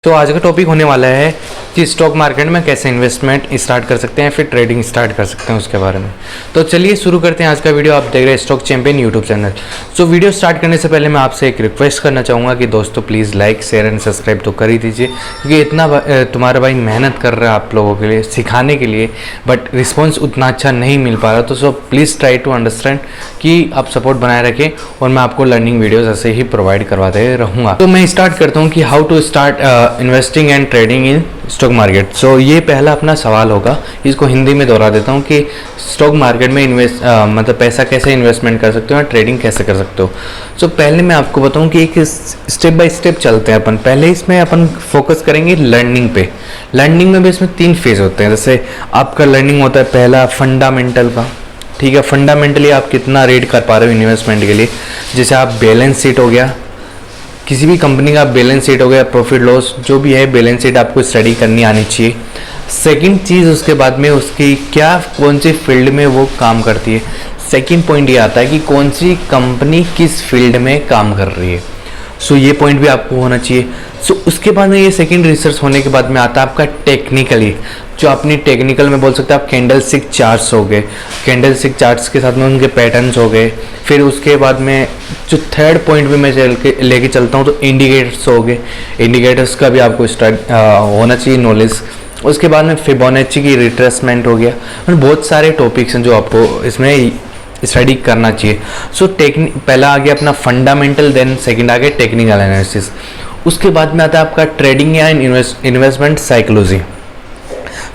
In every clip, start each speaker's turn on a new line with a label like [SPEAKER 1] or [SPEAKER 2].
[SPEAKER 1] तो आज का टॉपिक होने वाला है कि स्टॉक मार्केट में कैसे इन्वेस्टमेंट स्टार्ट कर सकते हैं, फिर ट्रेडिंग स्टार्ट कर सकते हैं उसके बारे में। तो चलिए शुरू करते हैं आज का वीडियो। आप देख रहे हैं stock champion YouTube channel. So video start करने से पहले मैं आपसे एक रिक्वेस्ट करना चाहूँगा कि दोस्तों please like share and subscribe तो कर ही दीजिए, क्योंकि इतना तुम्हारा भाई मेहनत कर रहा है आप लोगों के लिए सिखाने के लिए, बट रिस्पॉन्स उतना अच्छा नहीं मिल पा रहा। तो so please try to understand कि आप सपोर्ट बनाए रखें और मैं आपको लर्निंग वीडियोज़ ऐसे ही प्रोवाइड करवाते रहूँगा। तो मैं स्टार्ट करता हूँ कि how to start investing and trading in stock market. So ये पहला अपना सवाल होगा, इसको हिंदी में दोहरा देता हूँ कि स्टॉक मार्केट में मतलब पैसा कैसे इन्वेस्टमेंट कर सकते हो और ट्रेडिंग कैसे कर सकते हो। सो पहले मैं आपको बताऊँ कि एक स्टेप बाय स्टेप चलते हैं अपन। पहले इसमें अपन फोकस करेंगे लर्निंग पे। लर्निंग में भी इसमें 3 फेज होते हैं। जैसे आपका लर्निंग होता है पहला फंडामेंटल का, ठीक है। फंडामेंटली आप कितना रीड कर पा रहे हो इन्वेस्टमेंट के लिए, जैसे आप बैलेंस शीट हो गया, किसी भी कंपनी का बैलेंस शीट हो गया, प्रॉफिट लॉस जो भी है बैलेंस शीट आपको स्टडी करनी आनी चाहिए। सेकंड चीज़ उसके बाद में उसकी क्या कौन सी फील्ड में वो काम करती है। सेकंड पॉइंट ये आता है कि कौन सी कंपनी किस फील्ड में काम कर रही है। सो ये पॉइंट भी आपको होना चाहिए। सो उसके बाद में ये सेकंड रिसर्च होने के बाद में आता है आपका टेक्निकली, जो अपनी टेक्निकल में बोल सकते हैं आप कैंडल स्टिक चार्ट्स हो गए, कैंडल स्टिक चार्ट्स के साथ में उनके पैटर्न्स हो गए। फिर उसके बाद में जो थर्ड पॉइंट भी मैं लेके चलता हूँ तो इंडिकेटर्स हो गए, इंडिकेटर्स का भी आपको होना चाहिए नॉलेज। उसके बाद में फिबोनाची की रिट्रेसमेंट हो गया और बहुत सारे टॉपिक्स हैं जो आपको इसमें स्टडी करना चाहिए। सो पहला आ गया अपना फंडामेंटल, देन सेकंड आ गया टेक्निकल एनालिसिस। उसके बाद में आता है आपका ट्रेडिंग या इन्वेस्टमेंट साइकोलॉजी।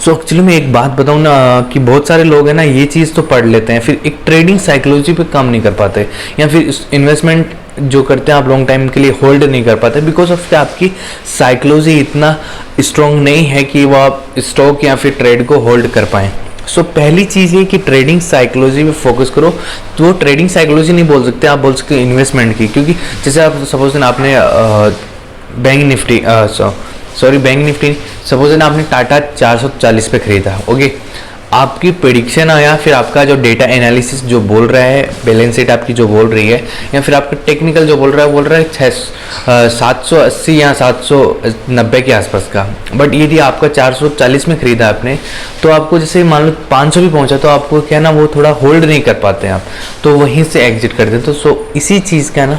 [SPEAKER 1] सो एक्चुअली मैं एक बात बताऊँ ना कि बहुत सारे लोग हैं ना ये चीज़ तो पढ़ लेते हैं, फिर एक ट्रेडिंग साइकोलॉजी पे काम नहीं कर पाते, या फिर इन्वेस्टमेंट जो करते हैं आप लॉन्ग टाइम के लिए होल्ड नहीं कर पाते, बिकॉज ऑफ आपकी साइकोलॉजी इतना स्ट्रॉन्ग नहीं है कि वो आप स्टॉक या फिर ट्रेड को होल्ड कर पाएँ। सो पहली चीज़ है कि ट्रेडिंग साइकोलॉजी पे फोकस करो। तो वो ट्रेडिंग साइकोलॉजी नहीं बोल सकते, आप बोल सकते हो इन्वेस्टमेंट की, क्योंकि जैसे आप सपोज आपने बैंक निफ्टी सपोज ना आपने टाटा 440 पे खरीदा, ओके। आपकी प्रेडिक्शन आया, फिर आपका जो डेटा एनालिसिस जो बोल रहा है, बैलेंस शीट आपकी जो बोल रही है, या फिर आपका टेक्निकल जो बोल रहा है 780 या 790 के आसपास का। बट यदि आपका 440 में खरीदा आपने, तो आपको जैसे मान लो 500 भी पहुंचा, तो आपको क्या ना वो थोड़ा होल्ड नहीं कर पाते हैं आप, तो वहीं से एग्जिट कर देते। तो सो इसी चीज़ का ना,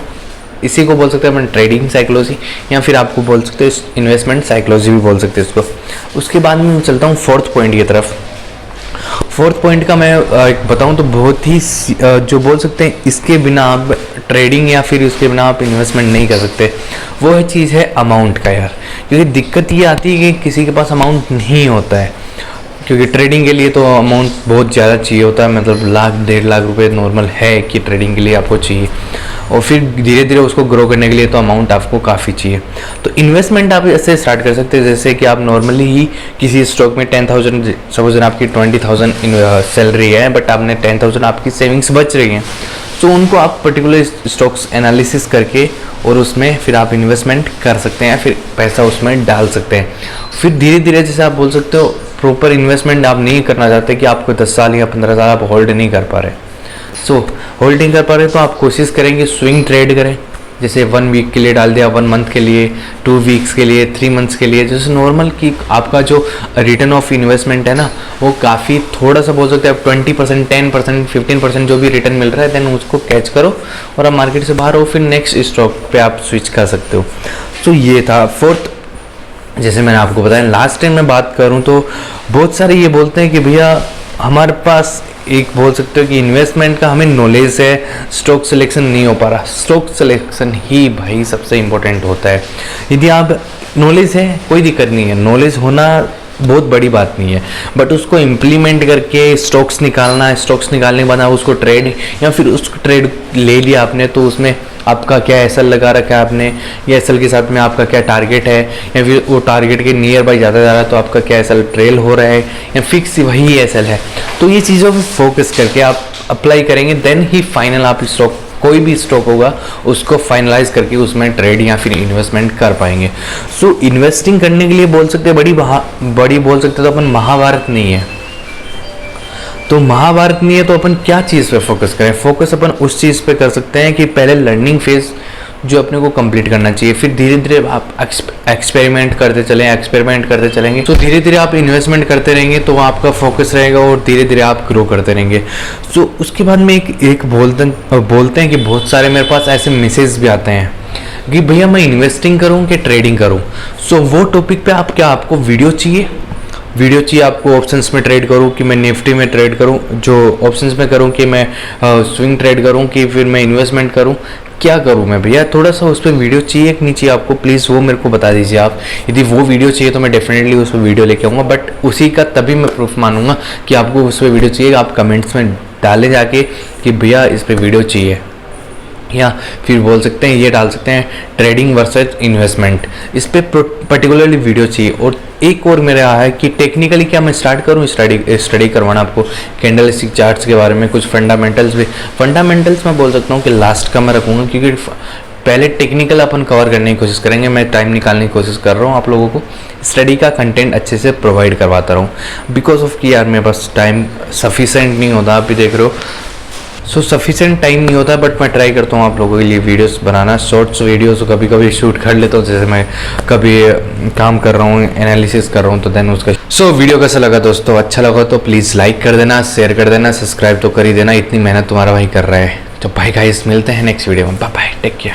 [SPEAKER 1] इसी को बोल सकते हैं अपन ट्रेडिंग साइकोलॉजी, या फिर आपको बोल सकते हैं इन्वेस्टमेंट साइकोलॉजी भी बोल सकते हैं इसको। उसके बाद में मैं चलता हूँ फोर्थ पॉइंट की तरफ। फोर्थ पॉइंट का मैं बताऊँ तो बहुत ही जो बोल सकते हैं इसके बिना आप ट्रेडिंग या फिर उसके बिना आप इन्वेस्टमेंट नहीं कर सकते, वो है चीज़ है अमाउंट का यार। क्योंकि दिक्कत ये आती है कि किसी के पास अमाउंट नहीं होता है, क्योंकि ट्रेडिंग के लिए तो अमाउंट बहुत ज़्यादा चाहिए होता है, मतलब 1-1.5 लाख रुपए नॉर्मल है कि ट्रेडिंग के लिए आपको चाहिए, और फिर धीरे धीरे उसको ग्रो करने के लिए तो अमाउंट आपको काफ़ी चाहिए। तो इन्वेस्टमेंट आप ऐसे स्टार्ट कर सकते हैं, जैसे कि आप नॉर्मली ही किसी स्टॉक में 10,000 सपोज आपकी 20,000 सैलरी है, बट आपने 10,000 आपकी सेविंग्स बच रही हैं, तो उनको आप पर्टिकुलर स्टॉक्स एनालिसिस करके और उसमें फिर आप इन्वेस्टमेंट कर सकते हैं, फिर पैसा उसमें डाल सकते हैं। फिर धीरे धीरे जैसे आप बोल सकते हो प्रॉपर इन्वेस्टमेंट आप नहीं करना चाहते कि आपको 10 साल या 15 साल आप होल्ड नहीं कर पा रहे, होल्डिंग कर पा रहे, तो आप कोशिश करेंगे स्विंग ट्रेड करें। जैसे 1 वीक के लिए डाल दिया, 1 मंथ के लिए, 2 वीक्स के लिए, 3 मंथ्स के लिए, जैसे नॉर्मल कि आपका जो रिटर्न ऑफ इन्वेस्टमेंट है ना वो काफ़ी थोड़ा सा बोल सकते हैं आप 20%, 10%, 15% जो भी रिटर्न मिल रहा है, देन उसको कैच करो और आप मार्केट से बाहर हो, फिर नेक्स्ट स्टॉक पे आप स्विच कर सकते हो। तो ये था फोर्थ। जैसे मैंने आपको बताया, लास्ट टाइम मैं बात करूँ तो बहुत सारे ये बोलते हैं कि भैया हमारे पास एक बोल सकते हो कि इन्वेस्टमेंट का हमें नॉलेज है, स्टॉक सिलेक्शन नहीं हो पा रहा। स्टॉक सिलेक्शन ही भाई सबसे इम्पोर्टेंट होता है। यदि आप नॉलेज है कोई दिक्कत नहीं है, नॉलेज होना बहुत बड़ी बात नहीं है, बट उसको इम्प्लीमेंट करके स्टॉक्स निकालना है, स्टॉक्स निकालने के बाद आप उसको ट्रेड या फिर उसको ट्रेड ले लिया आपने, तो उसमें आपका क्या एसएल लगा रखा है आपने, या एसएल के साथ में आपका क्या टारगेट है, या फिर वो टारगेट के नियर बाई ज़्यादा जा रहा है तो आपका क्या एसएल ट्रेल हो रहा है, या फिक्स वही एसएल है। तो ये चीज़ों पे फोकस करके आप अप्लाई करेंगे, देन ही फाइनल आप स्टॉक कोई भी स्टॉक होगा उसको फाइनलाइज करके उसमें ट्रेड या फिर इन्वेस्टमेंट कर पाएंगे। सो इन्वेस्टिंग करने के लिए बोल सकते हैं बड़ी बोल सकते तो अपन महाभारत नहीं है, तो महाभारत नहीं है तो अपन क्या चीज़ पे फोकस करें। फोकस अपन उस चीज़ पे कर सकते हैं कि पहले लर्निंग फेज जो अपने को कंप्लीट करना चाहिए। फिर धीरे धीरे आप एक्सपेरिमेंट करते चलेंगे तो धीरे धीरे आप इन्वेस्टमेंट करते रहेंगे, तो आपका फोकस रहेगा और धीरे धीरे आप ग्रो करते रहेंगे। सो उसके बाद में एक बोलते हैं कि बहुत सारे मेरे पास ऐसे मैसेज भी आते हैं कि भैया मैं इन्वेस्टिंग करूं कि ट्रेडिंग करूं। सो वो टॉपिक पे आपको वीडियो चाहिए आपको, ऑप्शंस में ट्रेड करूं कि मैं निफ्टी में ट्रेड करूं, जो ऑप्शंस में करूं कि मैं स्विंग ट्रेड करूं कि फिर मैं इन्वेस्टमेंट करूं, क्या करूं मैं भैया, थोड़ा सा उस पर वीडियो चाहिए कि नहीं चाहिए आपको, प्लीज़ वो मेरे को बता दीजिए आप। यदि वो वीडियो चाहिए तो मैं डेफिनेटली उस पर वीडियो लेके आऊँगा, बट उसी का तभी मैं प्रूफ मानूंगा कि आपको उस पर वीडियो चाहिए। आप कमेंट्स में डाले जाके कि भैया इस पर वीडियो चाहिए, या फिर बोल सकते हैं, ये डाल सकते हैं ट्रेडिंग वर्सेस इन्वेस्टमेंट, इस पे पर्टिकुलरली वीडियो चाहिए। और एक और मेरा है कि टेक्निकली क्या मैं स्टार्ट करूं स्टडी करवाना आपको कैंडलस्टिक चार्ट्स के बारे में, कुछ फंडामेंटल्स मैं बोल सकता हूं कि लास्ट का मैं रखूँगा, क्योंकि पहले टेक्निकल अपन कवर करने की कोशिश करेंगे। मैं टाइम निकालने की कोशिश कर रहा हूँ आप लोगों को स्टडी का कंटेंट अच्छे से प्रोवाइड करवाता रहूँ, बिकॉज ऑफ कि यार मेरे पास टाइम सफिशेंट नहीं होता, आप भी देख रहे हो। सफिशेंट टाइम नहीं होता, बट मैं ट्राई करता हूँ आप लोगों के लिए वीडियोस बनाना, शॉर्ट्स वीडियोस कभी कभी शूट कर लेता हूँ, जैसे मैं कभी काम कर रहा हूँ, एनालिसिस कर रहा हूँ, तो देन उसका वीडियो कैसा लगा दोस्तों, अच्छा लगा तो प्लीज़ लाइक कर देना, शेयर कर देना, सब्सक्राइब तो कर ही देना, इतनी मेहनत तुम्हारा भाई कर रहा है। तो बाय गाइस, मिलते हैं नेक्स्ट वीडियो में, बाय बाय, टेक केयर।